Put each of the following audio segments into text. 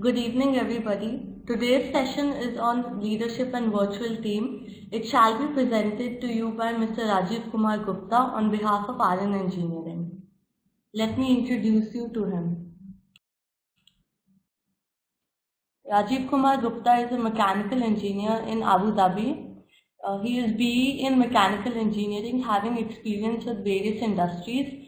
Good evening, everybody. Today's session is on leadership and virtual team. It shall be presented to you by Mr. Rajiv Kumar Gupta on behalf of RN Engineering. Let me introduce you to him. Rajiv Kumar Gupta is a mechanical engineer in Abu Dhabi. He is BE in mechanical engineering, having experience with various industries,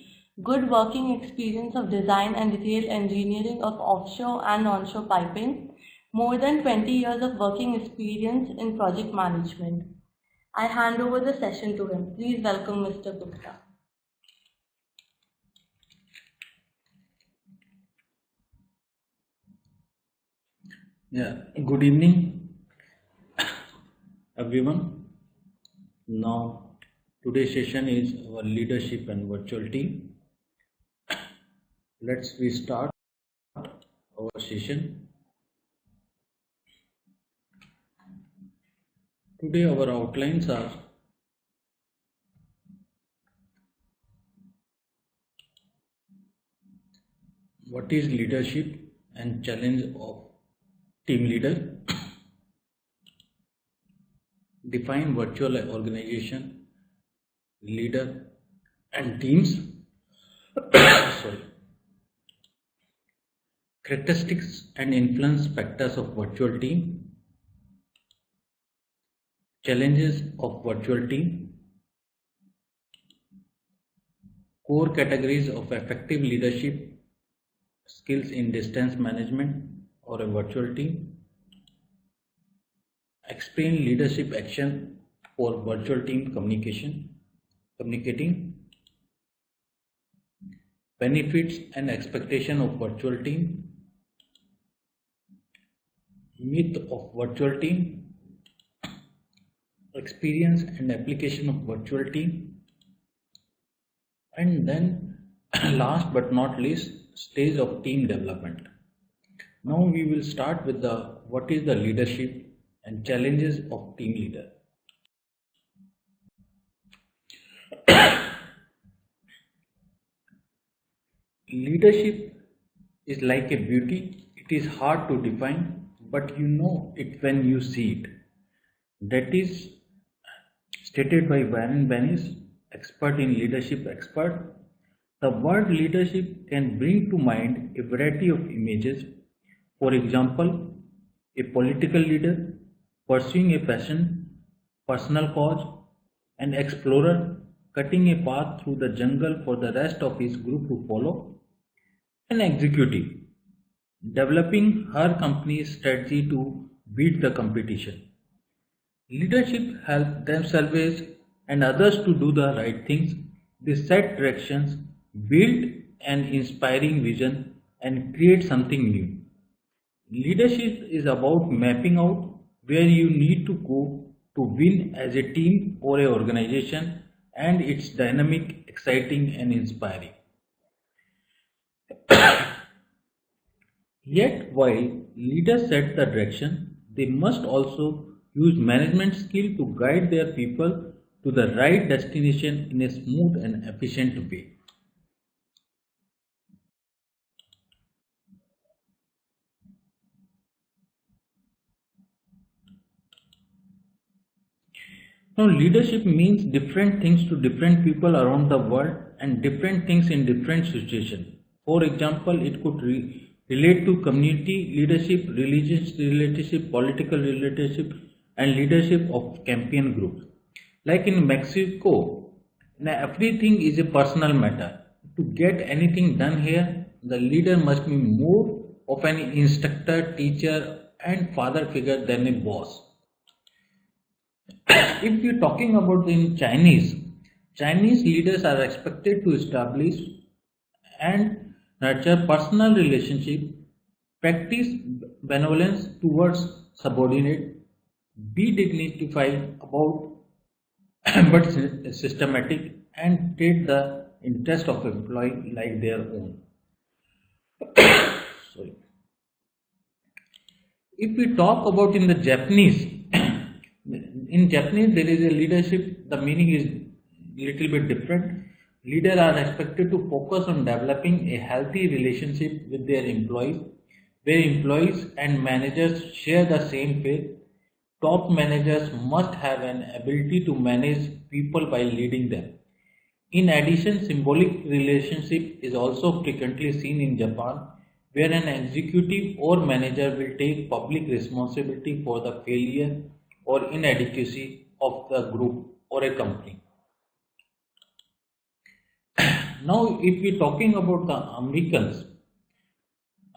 good working experience of design and detail engineering of offshore and onshore piping, more than 20 years of working experience in project management. I hand over the session to him. Please welcome Mr. Gupta. Good evening, everyone. Now, today's session is our leadership and virtual team. Let's restart our session. Today, our outlines are what is leadership and challenge of team leader, define virtual organization, leader and teams, characteristics and influence factors of virtual team, challenges of virtual team, core categories of effective leadership skills in distance management or a virtual team, explain leadership action for virtual team communicating, benefits and expectation of virtual team, myth of virtual team, experience and application of virtual team, and then last but not least, stage of team development. Now we will start with what is the leadership and challenges of team leader. Leadership is like a beauty. It is hard to define, but you know it when you see it. That is stated by Warren Bennis, expert in leadership expert. The word leadership can bring to mind a variety of images. For example, a political leader pursuing a passion, personal cause, an explorer cutting a path through the jungle for the rest of his group to follow, an executive developing her company's strategy to beat the competition. Leadership helps themselves and others to do the right things. They set directions, build an inspiring vision, and create something new. Leadership is about mapping out where you need to go to win as a team or an organization, and it's dynamic, exciting, and inspiring. Yet, while leaders set the direction, they must also use management skill to guide their people to the right destination in a smooth and efficient way. Now, leadership means different things to different people around the world and different things in different situations. For example, it could relate to community leadership, religious leadership, political leadership, and leadership of campaign groups. Like in Mexico, now everything is a personal matter. To get anything done here, the leader must be more of an instructor, teacher, and father figure than a boss. If we're talking about in Chinese leaders are expected to establish and nurture personal relationship, practice benevolence towards subordinate, be dignified about but systematic, and treat the interest of employee like their own. Sorry. If we talk about in the Japanese, in Japanese there is a leadership, the meaning is little bit different. Leaders are expected to focus on developing a healthy relationship with their employees. where employees and managers share the same faith. Top managers must have an ability to manage people by leading them. In addition, symbolic relationship is also frequently seen in Japan, where an executive or manager will take public responsibility for the failure or inadequacy of the group or a company. Now, if we're talking about the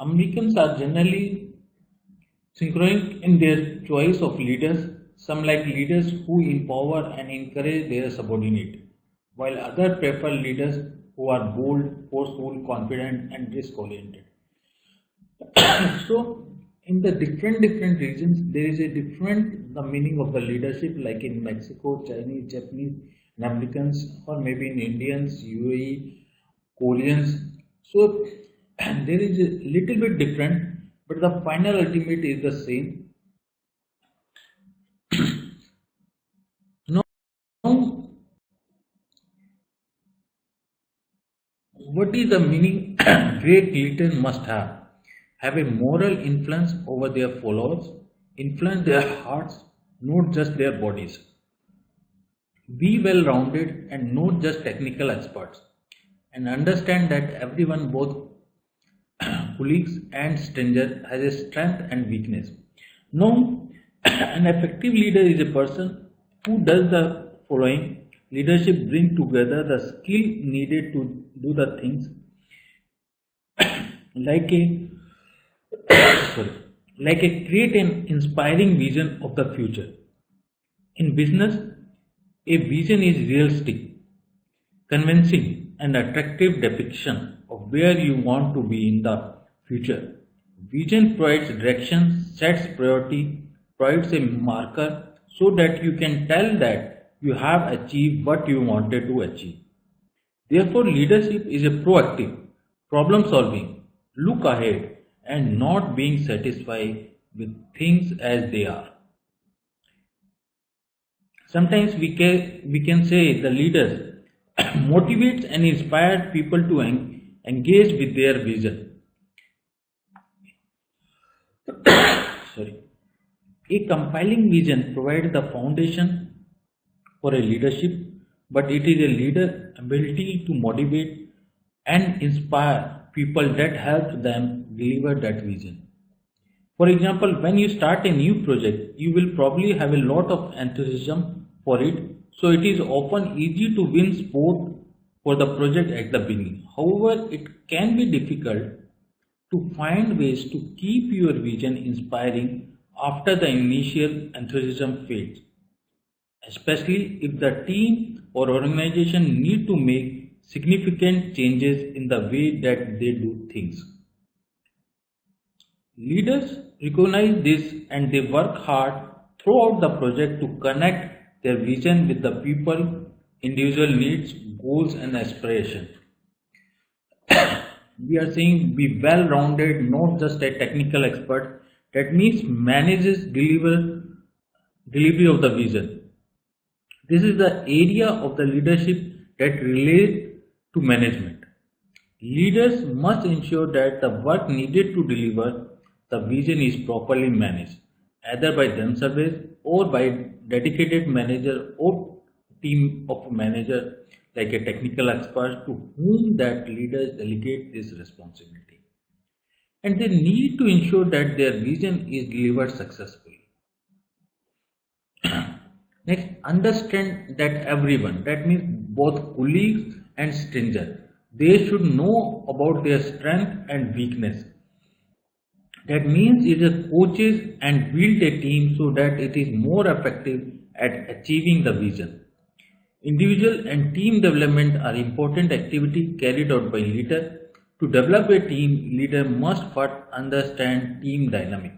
Americans are generally synchronic in their choice of leaders. Some like leaders who empower and encourage their subordinate, while others prefer leaders who are bold, forceful, confident, and risk-oriented. So, in the different regions, there is a different the meaning of the leadership. Like in Mexico, Chinese, Japanese, and Americans, or maybe in Indians, UAE, Koreans. So, there is a little bit different, but the final ultimate is the same. Now, what is the meaning? Great leaders must have a moral influence over their followers, influence their hearts, not just their bodies. Be well rounded and not just technical experts, and understand that everyone, both colleagues and strangers, has a strength and weakness. No, an effective leader is a person who does the following. Leadership brings together the skill needed to do the things like a sorry, like a create an inspiring vision of the future. In business, a vision is realistic, convincing, and attractive depiction of where you want to be in the future. Vision provides direction, sets priority, provides a marker so that you can tell that you have achieved what you wanted to achieve. Therefore, leadership is a proactive, problem solving, look ahead, and not being satisfied with things as they are. Sometimes we can say the leaders motivates and inspire people to engage with their vision. Sorry. A compiling vision provides the foundation for a leadership, but it is a leader ability to motivate and inspire people that help them deliver that vision. For example, when you start a new project, you will probably have a lot of enthusiasm for it, so it is often easy to win support for the project at the beginning. However, it can be difficult to find ways to keep your vision inspiring after the initial enthusiasm fades, especially if the team or organization need to make significant changes in the way that they do things. Leaders recognize this and they work hard throughout the project to connect their vision with the people, individual needs, goals, and aspirations. We are saying be well rounded, not just a technical expert. That means manages delivery of the vision. This is the area of the leadership that relates to management. Leaders must ensure that the work needed to deliver the vision is properly managed, either by themselves or by dedicated manager or team of manager like a technical expert to whom that leaders delegate this responsibility. And they need to ensure that their vision is delivered successfully. Next, understand that everyone, that means both colleagues and strangers, they should know about their strength and weakness. That means it is coaches and build a team so that it is more effective at achieving the vision. Individual and team development are important activities carried out by leader. To develop a team, leader must first understand team dynamic.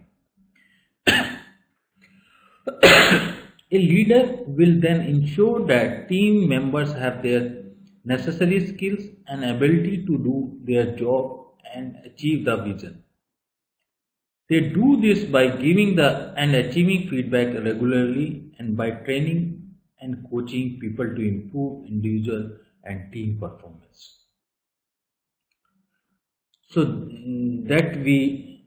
A leader will then ensure that team members have their necessary skills and ability to do their job and achieve the vision. They do this by giving the and achieving feedback regularly and by training and coaching people to improve individual and team performance. So that we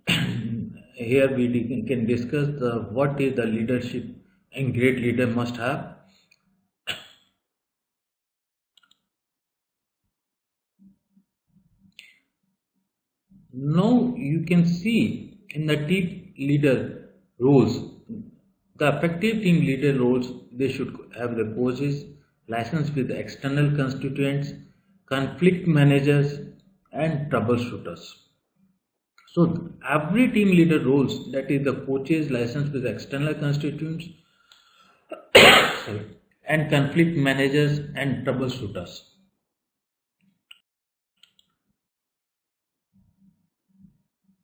here can discuss what is the leadership a great leader must have. Now you can see in the team leader roles, the effective team leader roles, they should have the coaches, licensed with external constituents, conflict managers, and troubleshooters. So every team leader roles, that is the coaches licensed with external constituents, sorry, and conflict managers and troubleshooters.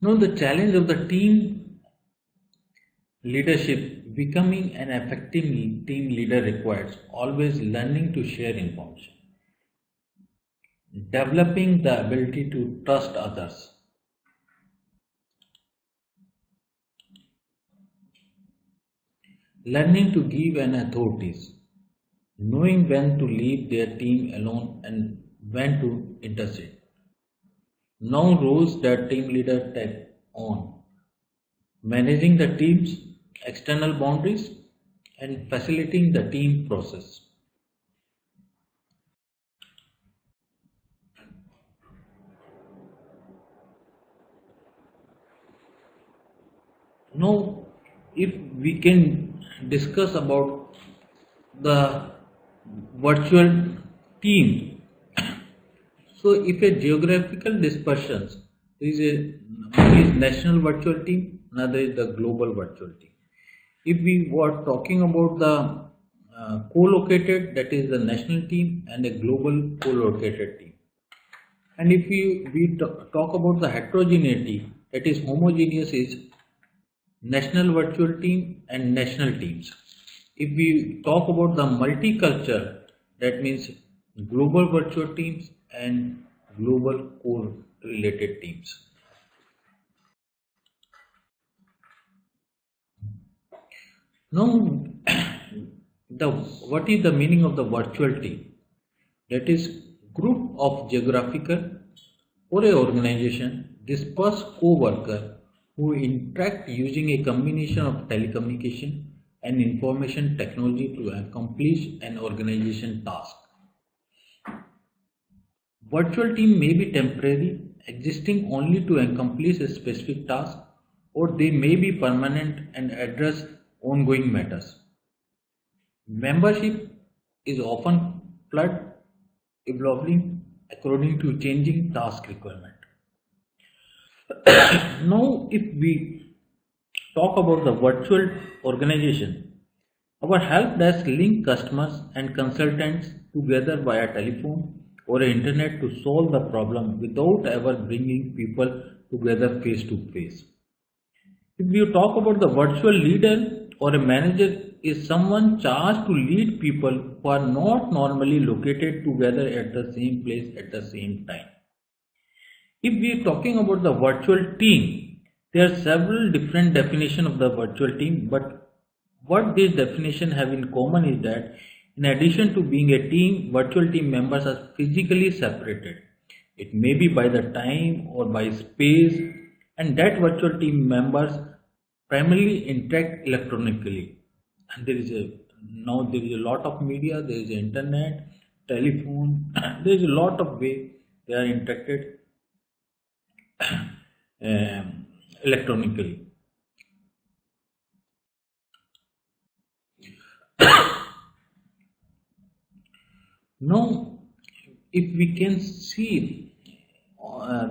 Now the challenge of the team leadership, becoming an effective team leader requires always learning to share information, developing the ability to trust others, learning to give an authorities, knowing when to leave their team alone and when to intercede. Now roles that team leader take on: managing the team's external boundaries and facilitating the team process. Now, if we can discuss about the virtual team, so if a geographical dispersions, there is one is national virtual team, another is the global virtual team. If we were talking about the co-located, that is the national team, and a global co-located team. And if we talk about the heterogeneity, that is homogeneous, is national virtual team and national teams. If we talk about the multicultural, that means global virtual teams and global co-related teams. Now, what is the meaning of the virtual team? That is group of geographical or a organization dispersed co-worker who interact using a combination of telecommunication and information technology to accomplish an organization task. Virtual team may be temporary, existing only to accomplish a specific task, or they may be permanent and address ongoing matters. Membership is often fluid, evolving according to changing task requirement. Now, if we talk about the virtual organization, our help desk link customers and consultants together via telephone or internet to solve the problem without ever bringing people together face to face. If you talk about the virtual leader or a manager, is someone charged to lead people who are not normally located together at the same place at the same time. If we are talking about the virtual team, there are several different definitions of the virtual team, but what these definitions have in common is that in addition to being a team, virtual team members are physically separated. It may be by the time or by space, and that virtual team members primarily interact electronically. And there is a lot of media, there is internet, telephone, there is a lot of way they are interacted electronically. Now, if we can see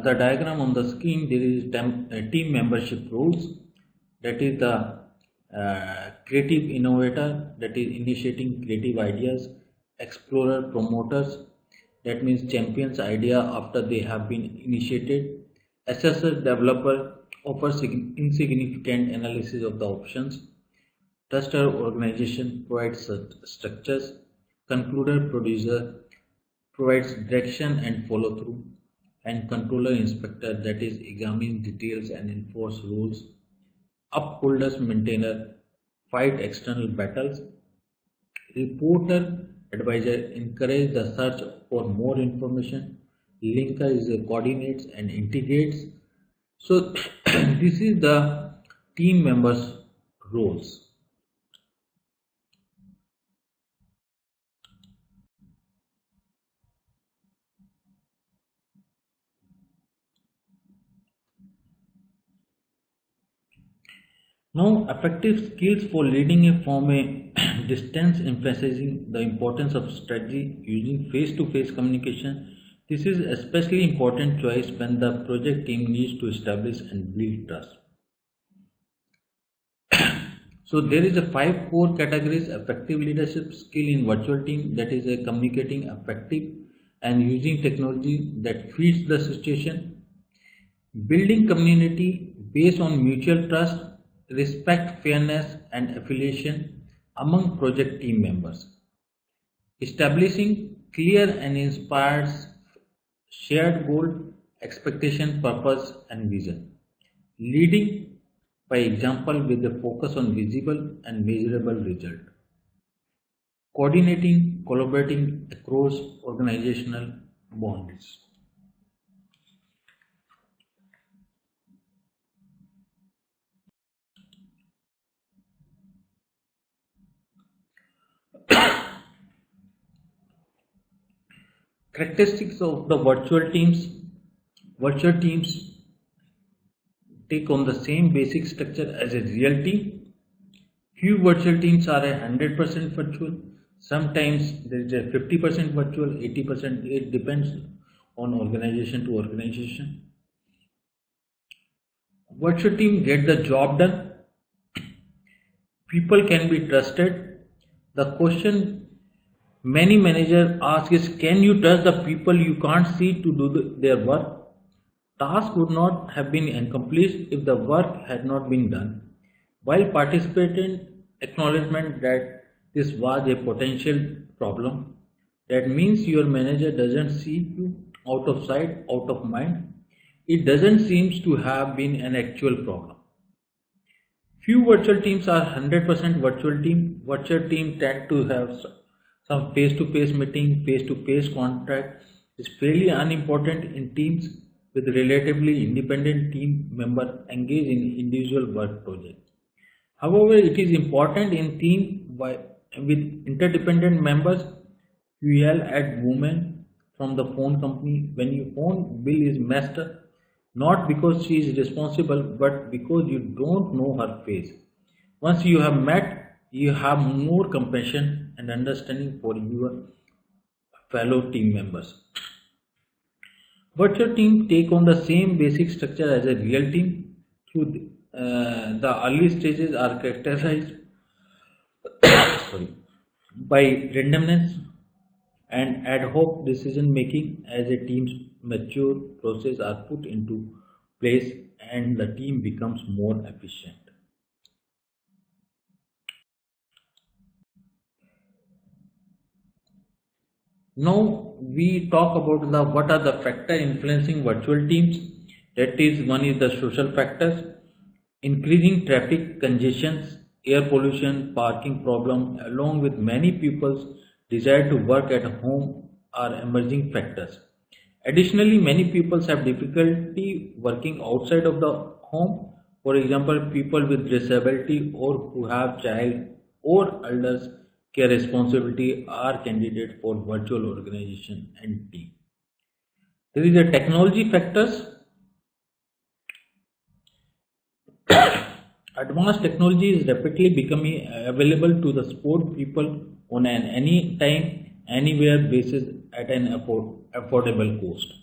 the diagram on the screen, there is team membership roles. That is the creative innovator, that is initiating creative ideas, explorer, promoters, that means champions idea after they have been initiated, assessor, developer, offers insignificant analysis of the options, tester, organization, provides structures, concluder, producer, provides direction and follow through, and controller, inspector, that is examines details and enforce rules, upholders, maintainer, fight external battles, reporter, advisor, encourage the search for more information, linker is coordinates and integrates, So this is the team members' roles. Now, effective skills for leading a from a distance, emphasizing the importance of strategy using face-to-face communication. This is especially important choice when the project team needs to establish and build trust. So there is a five core categories: effective leadership skill in virtual team, that is a communicating effective and using technology that fits the situation, building community based on mutual trust, respect, fairness, and affiliation among project team members. Establishing clear and inspired shared goal, expectation, purpose, and vision. Leading by example with a focus on visible and measurable result. Coordinating, collaborating across organizational boundaries. Characteristics of the virtual teams. Virtual teams take on the same basic structure as a real team. Few virtual teams are 100% virtual. Sometimes there is a 50% virtual, 80%. It depends on organization to organization. Virtual team get the job done. People can be trusted. The question many managers ask is, can you trust the people you can't see to do their work? Task would not have been accomplished if the work had not been done. While participant acknowledgement that this was a potential problem, that means your manager doesn't see you out of sight, out of mind. It doesn't seem to have been an actual problem. Few virtual teams are 100% virtual team. Virtual team tend to have some face-to-face meeting, face-to-face contact is fairly unimportant in teams with relatively independent team member engaged in individual work project. However, it is important in team with interdependent members. You yell at woman from the phone company when your phone bill is messed up, not because she is responsible, but because you don't know her face. Once you have met, you have more compassion and understanding for your fellow team members. Virtual team take on the same basic structure as a real team. Through the early stages are characterized sorry, by randomness and ad hoc decision making. As a team's mature process are put into place and the team becomes more efficient. Now we talk about the what are the factors influencing virtual teams. That is, one is the social factors, increasing traffic congestions, air pollution, parking problem, along with many people's desire to work at home are emerging factors. Additionally, many people have difficulty working outside of the home. For example, people with disability or who have child or elders care responsibility are candidates for virtual organization and team. There is a technology factors. Advanced technology is rapidly becoming available to the support people on an anytime, anywhere basis at an affordable cost.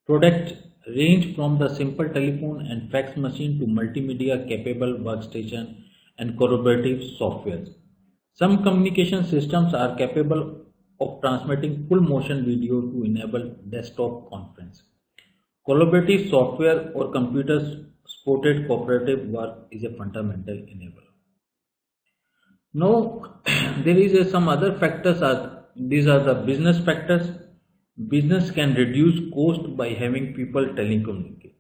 Products range from the simple telephone and fax machine to multimedia capable workstation and collaborative software. Some communication systems are capable of transmitting full motion video to enable desktop conference. Collaborative software or computers supported cooperative work is a fundamental enabler. Now, there is some other factors. These are the business factors. Business can reduce cost by having people telecommute.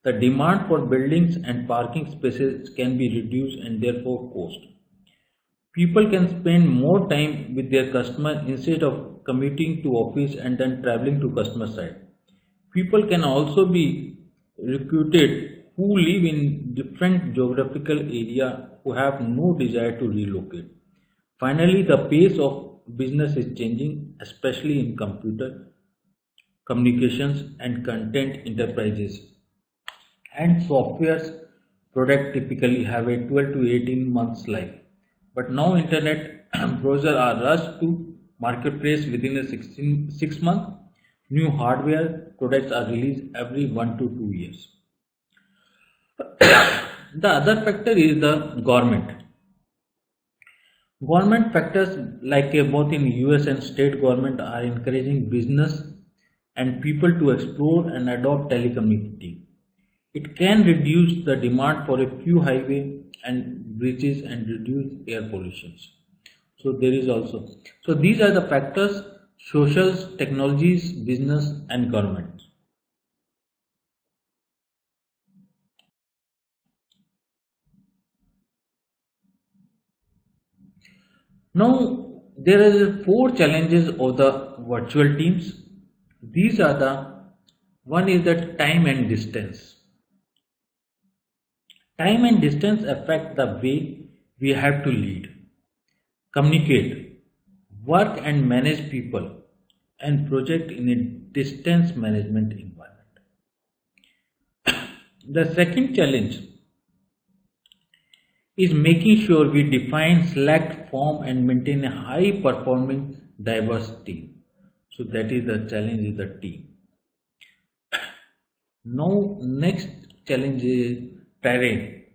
The demand for buildings and parking spaces can be reduced and therefore cost. People can spend more time with their customer instead of commuting to office and then traveling to customer site. People can also be recruited who live in different geographical area who have no desire to relocate. Finally, the pace of business is changing, especially in computer communications and content enterprises. And software's product typically have a 12 to 18 months life. But now internet browsers are rushed to marketplace within a 6 month. New hardware products are released every 1 to 2 years. The other factor is the government. Government factors like both in US and state government are encouraging business and people to explore and adopt telecommunicating. It can reduce the demand for a few highway and bridges and reduce air pollution. So there is also. So these are the factors: socials, technologies, business, and government. Now there are four challenges of the virtual teams. These are the one is the time and distance. Time and distance affect the way we have to lead, communicate, work and manage people and project in a distance management environment. The second challenge is making sure we define, select, form and maintain a high performing diverse team. So that is the challenge is the team. Now next challenge is terrain.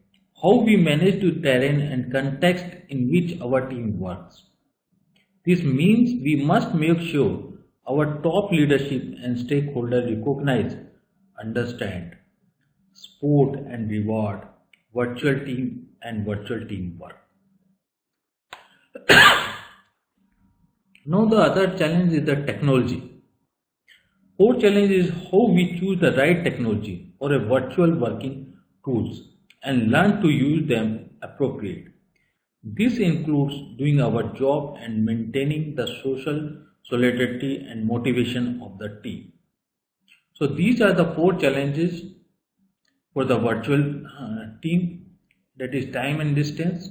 How we manage to terrain and context in which our team works. This means we must make sure our top leadership and stakeholders recognize, understand, support and reward virtual team and virtual teamwork. Now the other challenge is the technology. Fourth challenge is how we choose the right technology or a virtual working tools and learn to use them appropriately. This includes doing our job and maintaining the social solidarity and motivation of the team. So these are the four challenges for the virtual team, that is time and distance,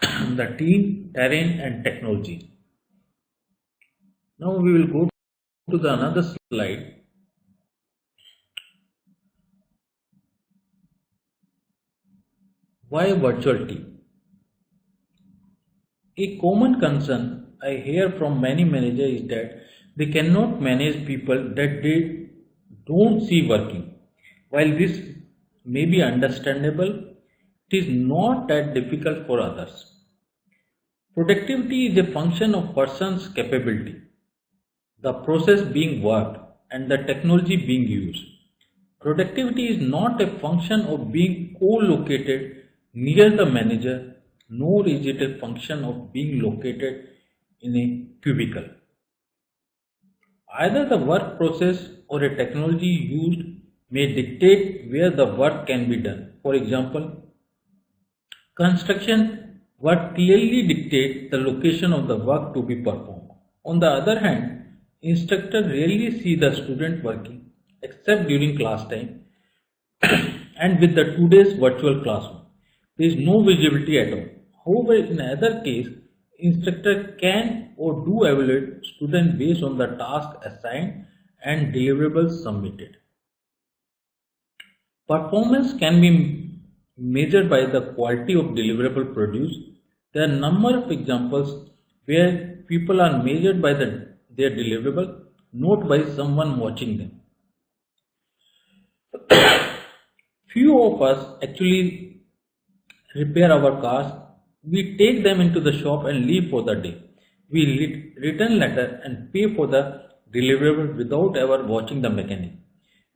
the team, terrain and technology. Now we will go to the another slide. Why virtual team? A common concern I hear from many managers is that they cannot manage people that they don't see working. While this may be understandable, it is not that difficult for others. Productivity is a function of person's capability, the process being worked and the technology being used. Productivity is not a function of being co-located near the manager, nor is it a function of being located in a cubicle. Either the work process or a technology used may dictate where the work can be done. For example, construction work clearly dictates the location of the work to be performed. On the other hand, instructor rarely see the student working except during class time and with the today's virtual classroom. There is no visibility at all. However, in other case, instructor can or do evaluate student based on the task assigned and deliverables submitted. Performance can be measured by the quality of deliverable produced. There are a number of examples where people are measured by their deliverable, not by someone watching them. Few of us actually repair our cars. We take them into the shop and leave for the day. We return letter and pay for the deliverable without ever watching the mechanic.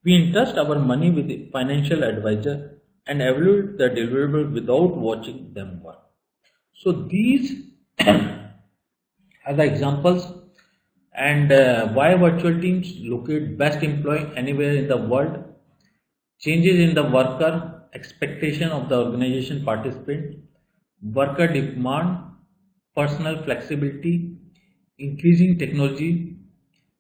We entrust our money with a financial advisor and evaluate the deliverable without watching them work. So these are the examples, and why virtual teams locate best employee anywhere in the world, changes in the worker expectation of the organization participant, worker demand, personal flexibility, increasing technology,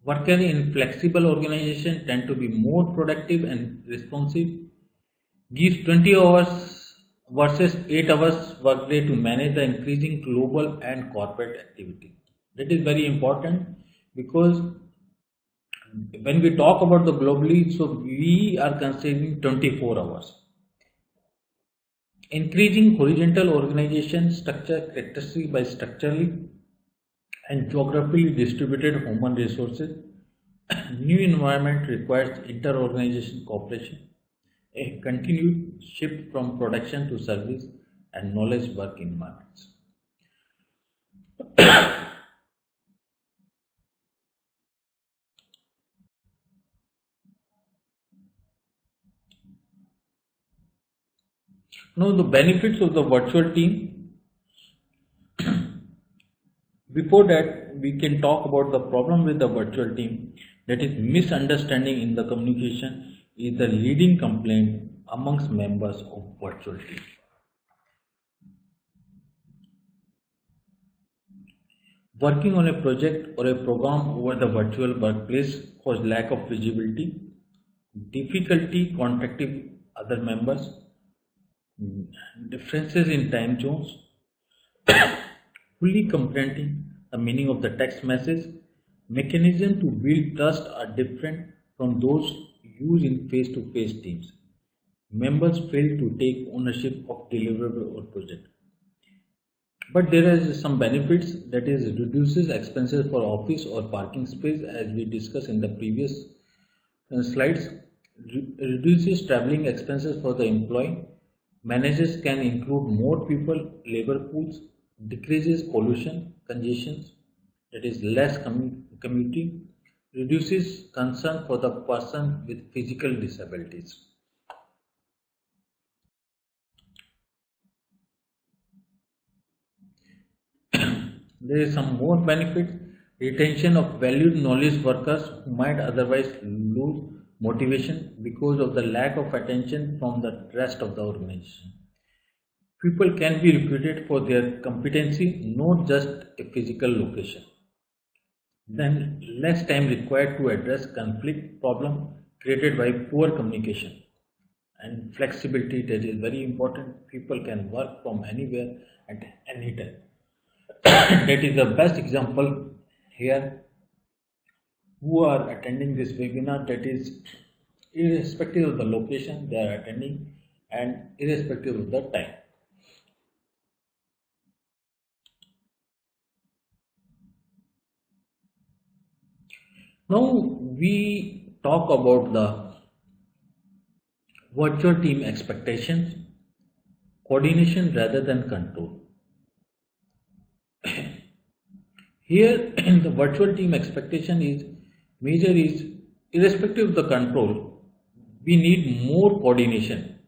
Workers in flexible organizations tend to be more productive and responsive. Gives 20 hours versus 8 hours workday to manage the increasing global and corporate activity. That is very important because when we talk about the globally, so we are considering 24 hours. Increasing horizontal organization structure characteristic by structurally and geographically distributed human resources. New environment requires inter-organization cooperation, a continued shift from production to service and knowledge work environments. Now the benefits of the virtual team. Before that, we can talk about the problem with the virtual team, that is misunderstanding in the communication is the leading complaint amongst members of virtual team. Working on a project or a program over the virtual workplace causes lack of visibility, difficulty contacting other members, differences in time zones, fully comprehending the meaning of the text message. Mechanisms to build trust are different from those used in face-to-face teams. Members fail to take ownership of deliverable or project. But there is some benefits, that is reduces expenses for office or parking space as we discussed in the previous slides, reduces traveling expenses for the employee, managers can include more people, labor pools, decreases pollution, congestions, that is less commuting, reduces concern for the person with physical disabilities. There is some more benefit, retention of valued knowledge workers who might otherwise lose motivation because of the lack of attention from the rest of the organization. People can be recruited for their competency, not just a physical location. Then less time required to address conflict problem created by poor communication and flexibility, that is very important. People can work from anywhere at any time. That is the best example here who are attending this webinar, that is irrespective of the location they are attending and irrespective of the time. Now we talk about the virtual team expectations, coordination rather than control. Here the virtual team expectation is major is irrespective of the control, we need more coordination,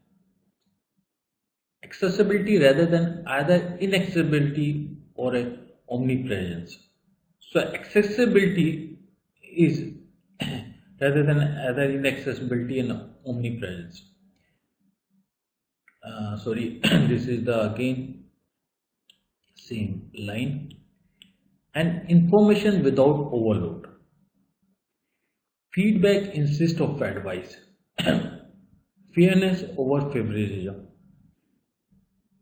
accessibility rather than either inaccessibility or a omnipresence. So accessibility is rather than either inaccessibility and omnipresence. Sorry, this is the again same line. And information without overload. Feedback instead of advice. Fairness over favoritism.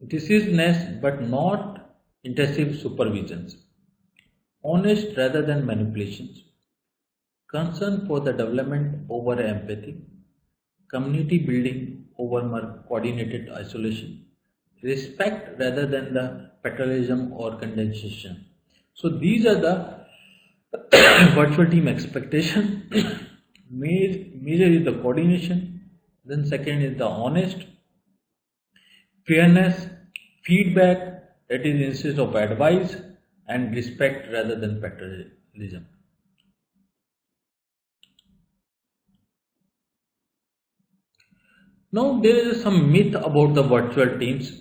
Decisiveness but not intensive supervisions. Honest rather than manipulations. Concern for the development over empathy. Community building over coordinated isolation. Respect rather than the paternalism or condensation. So these are the virtual team expectation. Major is the coordination, then second is the honest, fairness, feedback, that is instead of advice, and respect rather than paternalism. Now there is some myth about the virtual teams.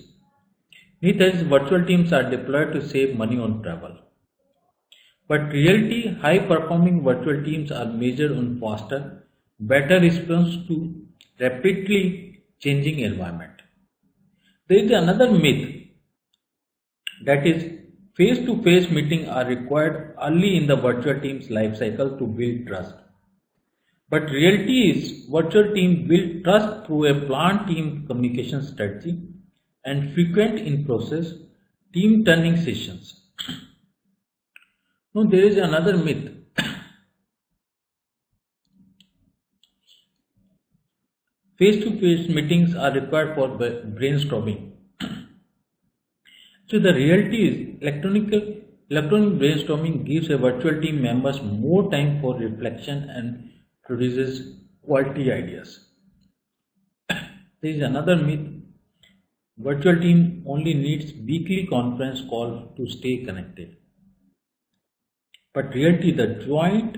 Myth is virtual teams are deployed to save money on travel. But reality, high performing virtual teams are measured on faster, better response to rapidly changing environment. There is another myth, that is Face-to-face meetings are required early in the virtual team's life cycle to build trust. But reality is, virtual teams build trust through a planned team communication strategy and frequent in-process team turning sessions. Now, there is another myth. Face-to-face meetings are required for brainstorming. So the reality is electronic brainstorming gives a virtual team members more time for reflection and produces quality ideas. There is another myth. Virtual team only needs weekly conference call to stay connected. But reality, the joint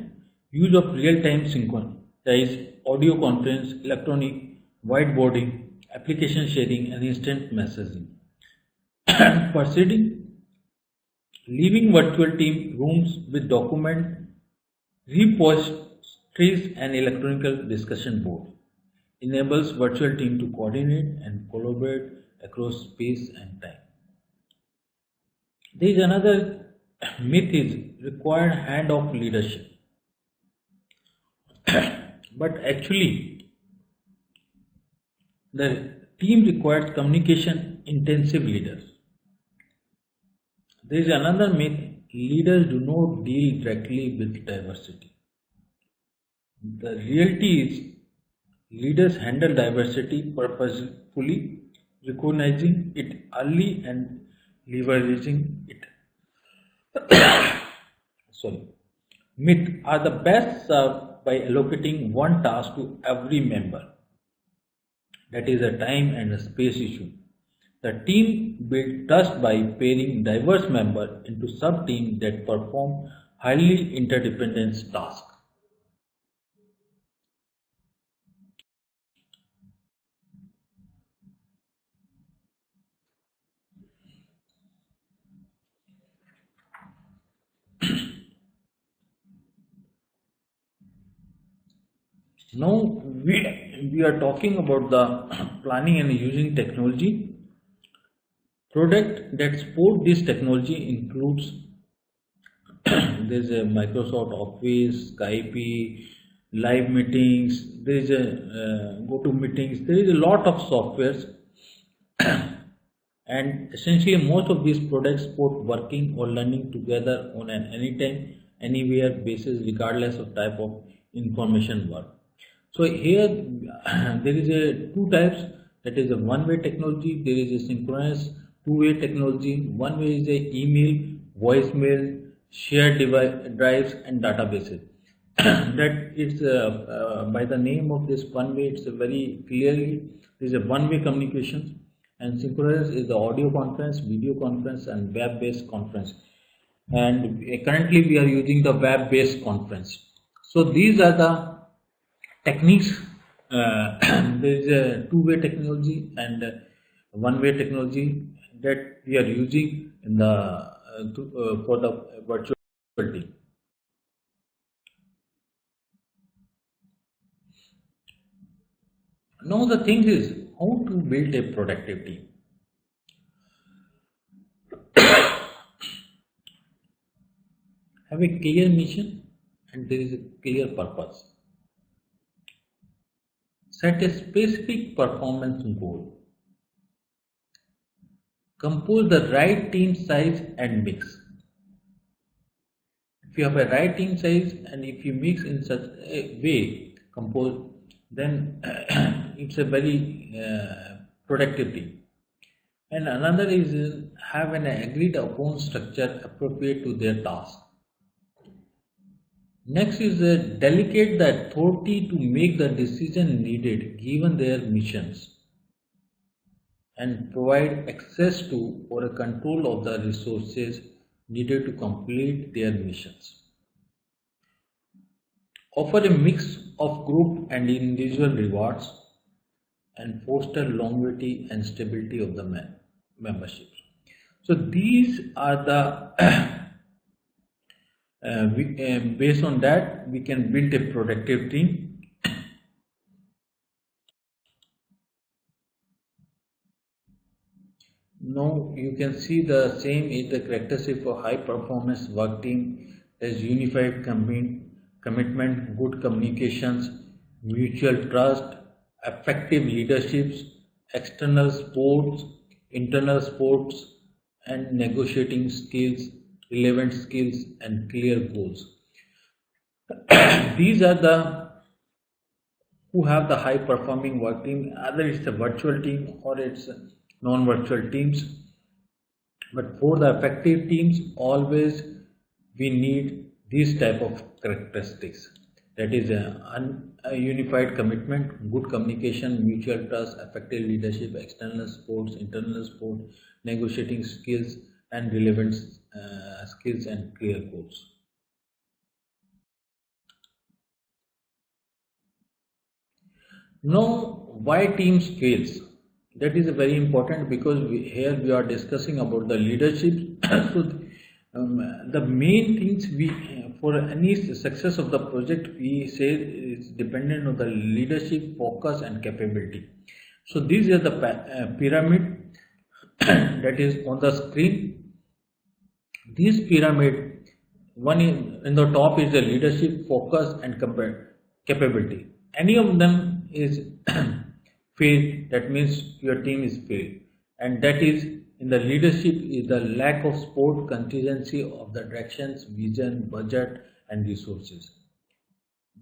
use of real-time synchronized audio conference, electronic whiteboarding, application sharing, and instant messaging. Proceeding, leaving virtual team rooms with document, repositories, and electronic discussion board enables virtual team to coordinate and collaborate across space and time. There is another myth is required hand-off leadership. But actually, the team requires communication intensive leaders. There is another myth, leaders do not deal directly with diversity. The reality is, leaders handle diversity purposefully, recognizing it early and leveraging it. Sorry. Myth are the best served by allocating one task to every member. That is a time and a space issue. The team builds trust by pairing diverse members into sub-teams that perform highly interdependent tasks. Now we are talking about the planning and using technology. Product that support this technology includes there's a Microsoft Office, Skype, live meetings, there is a GoToMeetings, there is a lot of softwares and essentially most of these products support working or learning together on an anytime, anywhere basis regardless of type of information work. So here there is a two types, that is a one-way technology, there is a synchronous two-way technology. One way is a email, voicemail, shared drives and databases. That is by the name of this one way, it's a very clearly there is a one-way communication, and synchronous is the audio conference, video conference, and web-based conference. And currently we are using the web-based conference. So these are the techniques. There is a two-way technology and one-way technology that we are using in the for the virtual team. Now the thing is how to build a productive team. Have a clear mission and there is a clear purpose. Set a specific performance goal. Compose the right team size and mix. If you have a right team size and if you mix in such a way, compose, then it's a very productive team. And another is have an agreed upon structure appropriate to their task. Next is delegate the authority to make the decision needed given their missions and provide access to or a control of the resources needed to complete their missions. Offer a mix of group and individual rewards and foster longevity and stability of the membership. So these are the based on that we can build a productive team. Now you can see the same is the characteristic for high performance work team. There's unified commitment, good communications, mutual trust, effective leaderships, external sports, internal sports, and negotiating skills, relevant skills, and clear goals. These are the who have the high performing work team, either it's a virtual team or it's non-virtual teams. But for the effective teams, always we need these type of characteristics. That is a unified commitment, good communication, mutual trust, effective leadership, external sports, internal support, negotiating skills, and relevant skills and clear goals. Now, why teams fails? That is very important because here we are discussing about the leadership. So, the main things we for any success of the project we say is dependent on the leadership, focus, and capability. So these are the pyramid that is on the screen. This pyramid, one in the top is the leadership, focus, and capability. Any of them is failed, that means your team is failed. And that is in the leadership is the lack of support, contingency of the directions, vision, budget, and resources.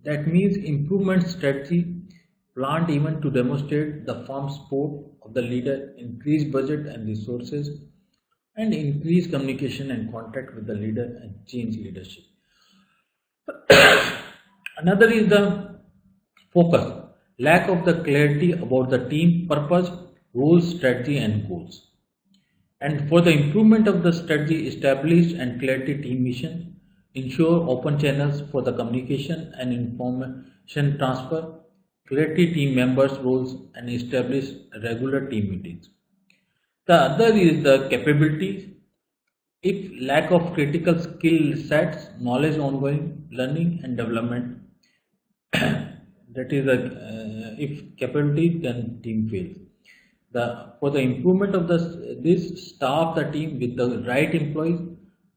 That means improvement strategy, planned even to demonstrate the firm support of the leader, increase budget and resources, and increase communication and contact with the leader and change leadership. Another is the focus, lack of the clarity about the team purpose, roles, strategy, and goals. And for the improvement of the strategy, establish and clarity team mission, ensure open channels for the communication and information transfer, clarity team members' roles, and establish regular team meetings. The other is the capabilities. If lack of critical skill sets, knowledge, ongoing learning and development, that is if capability, then team fails. For the improvement of this, staff the team with the right employees,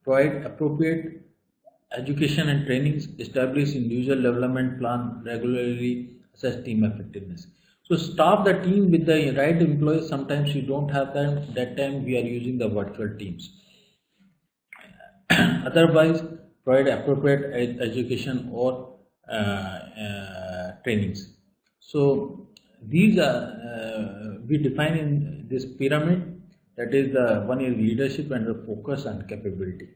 provide appropriate education and trainings, establish individual development plan, regularly assess team effectiveness. So staff the team with the right employees. Sometimes you don't have them. That time we are using the virtual teams. Otherwise, provide appropriate education or trainings. So these are we define in this pyramid. That is the one is leadership and the focus and capability.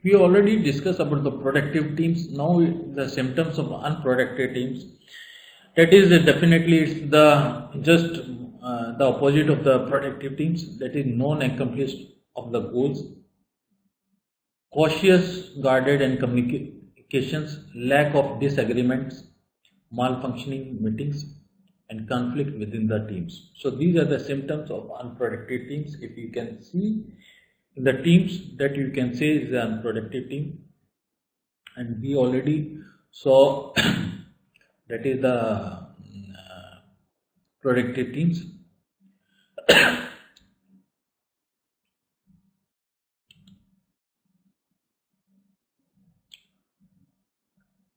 We already discussed about the productive teams. Now the symptoms of unproductive teams. That is definitely it's the just the opposite of the productive teams. That is non-accomplished of the goals, cautious, guarded, and communications, lack of disagreements, malfunctioning meetings, and conflict within the teams. So these are the symptoms of unproductive teams. If you can see in the teams that you can say is the unproductive team, and we already saw that is the productive teams.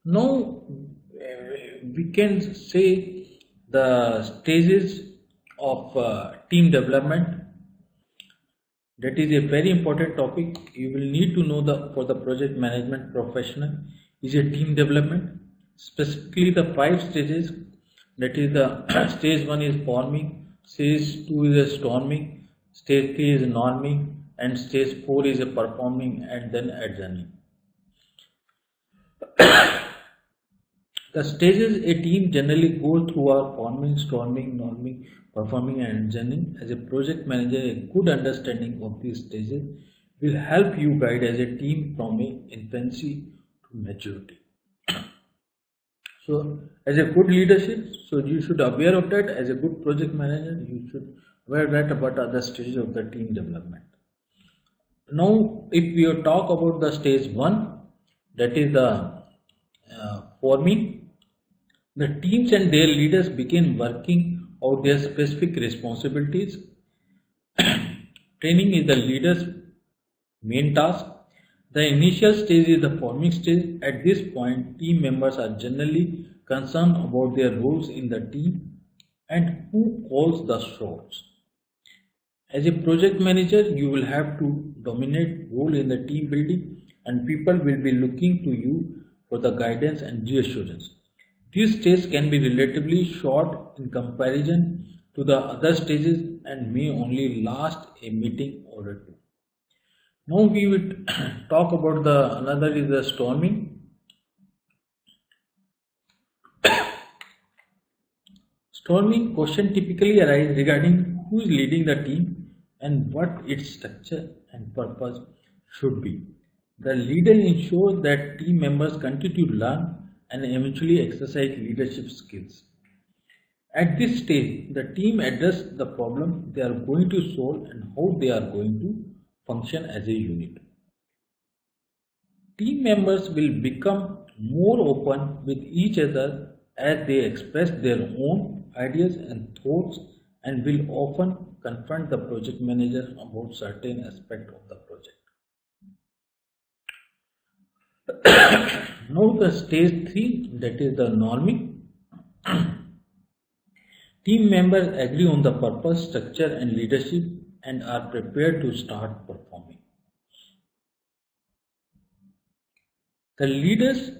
Now we can say the stages of team development. That is a very important topic. You will need to know for the project management professional is a team development, specifically the 5 stages. That is the stage 1 is forming, stage 2 is a storming, stage 3 is norming, and stage 4 is a performing, and then adjourning. The stages a team generally go through are forming, storming, norming, performing, and adjourning. As a project manager, a good understanding of these stages will help you guide as a team from infancy to maturity. So, as a good leadership, so you should aware of that. As a good project manager, you should aware that about other stages of the team development. Now, if we talk about the stage 1, that is the forming. The teams and their leaders begin working out their specific responsibilities. Training is the leader's main task. The initial stage is the forming stage. At this point, team members are generally concerned about their roles in the team and who calls the shots. As a project manager, you will have to dominate role in the team building and people will be looking to you for the guidance and reassurance. These stages can be relatively short in comparison to the other stages and may only last a meeting or two. Now we will talk about the another is the storming. Storming question typically arise regarding who is leading the team and what its structure and purpose should be. The leader ensures that team members continue to learn and eventually exercise leadership skills. At this stage, the team addresses the problem they are going to solve and how they are going to function as a unit. Team members will become more open with each other as they express their own ideas and thoughts and will often confront the project manager about certain aspects of the project. Now the stage 3, that is the norming. Team members agree on the purpose, structure and leadership and are prepared to start performing. The leader's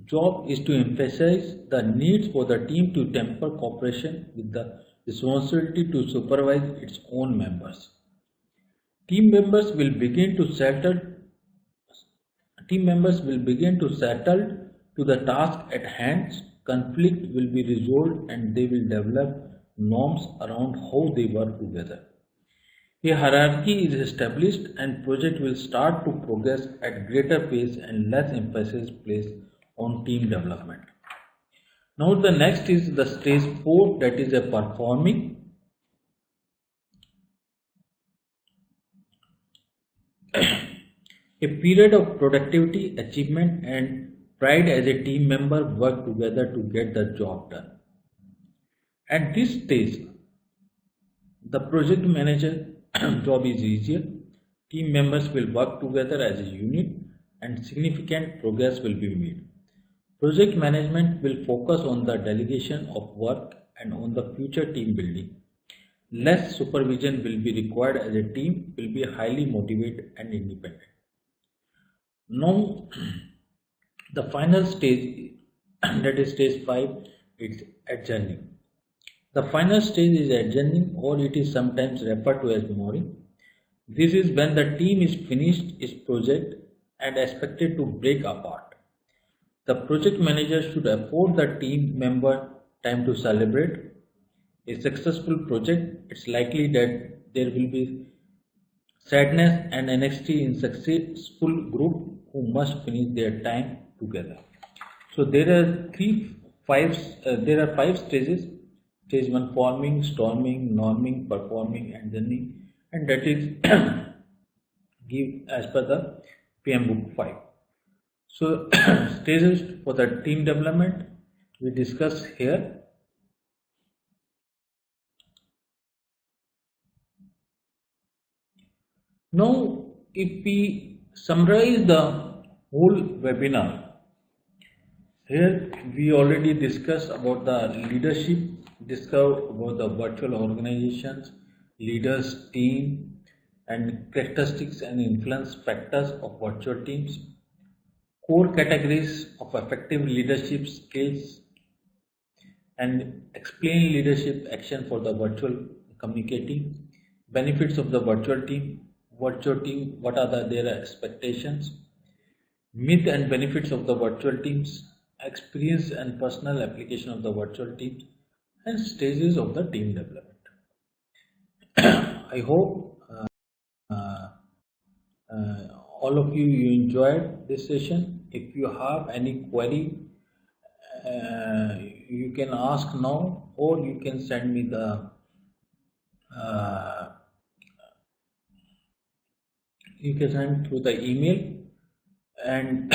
job is to emphasize the need for the team to temper cooperation with the responsibility to supervise its own members. Team members will begin to settle to the task at hand. Conflict will be resolved and they will develop norms around how they work together. A hierarchy is established and project will start to progress at greater pace and less emphasis placed on team development. Now the next is the stage 4, that is a performing. A period of productivity, achievement and pride as a team member work together to get the job done. At this stage, the project manager job is easier. Team members will work together as a unit and significant progress will be made. Project management will focus on the delegation of work and on the future team building. Less supervision will be required as a team will be highly motivated and independent. Now, the final stage, that is stage 5, it's adjourning. The final stage is adjourning, or it is sometimes referred to as mooring. This is when the team is finished its project and expected to break apart. The project manager should afford the team member time to celebrate a successful project. It's likely that there will be sadness and anxiety in successful group who must finish their time together. So there are five stages. Stage 1, forming, storming, norming, performing, adjourning, and that is give as per the PM book 5. So stages for the team development we discuss here. Now, if we summarize the whole webinar, here we already discussed about the leadership, discussed about the virtual organizations, leaders, team, and characteristics and influence factors of virtual teams, core categories of effective leadership skills, and explain leadership action for the virtual communicating, benefits of the virtual team, what are their expectations, myth and benefits of the virtual teams, experience and personal application of the virtual teams, and stages of the team development. I hope all of you enjoyed this session. If you have any query, you can ask now, or you can send me the you can send through the email. And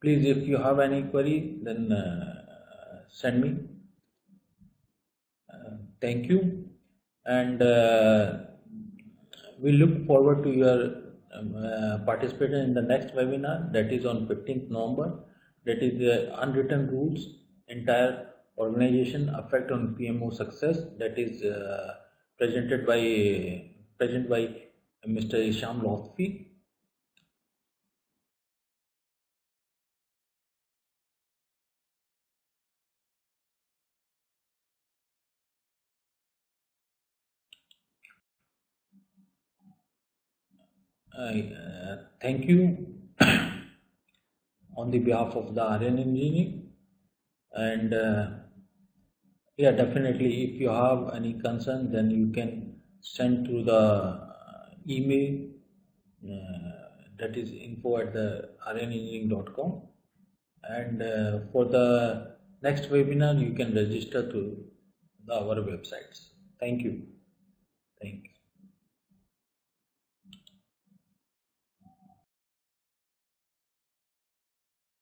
please, if you have any query, then send me. Thank you, and we look forward to your participation in the next webinar, that is on 15th November. That is the unwritten rules, entire organization effect on PMO success. That is presented by Mr. Isham Lotfi. Thank you on the behalf of the RN Engineering, and yeah, definitely if you have any concern, then you can send through the email, that is info@rnengineering.com, and for the next webinar you can register to our websites. Thank you.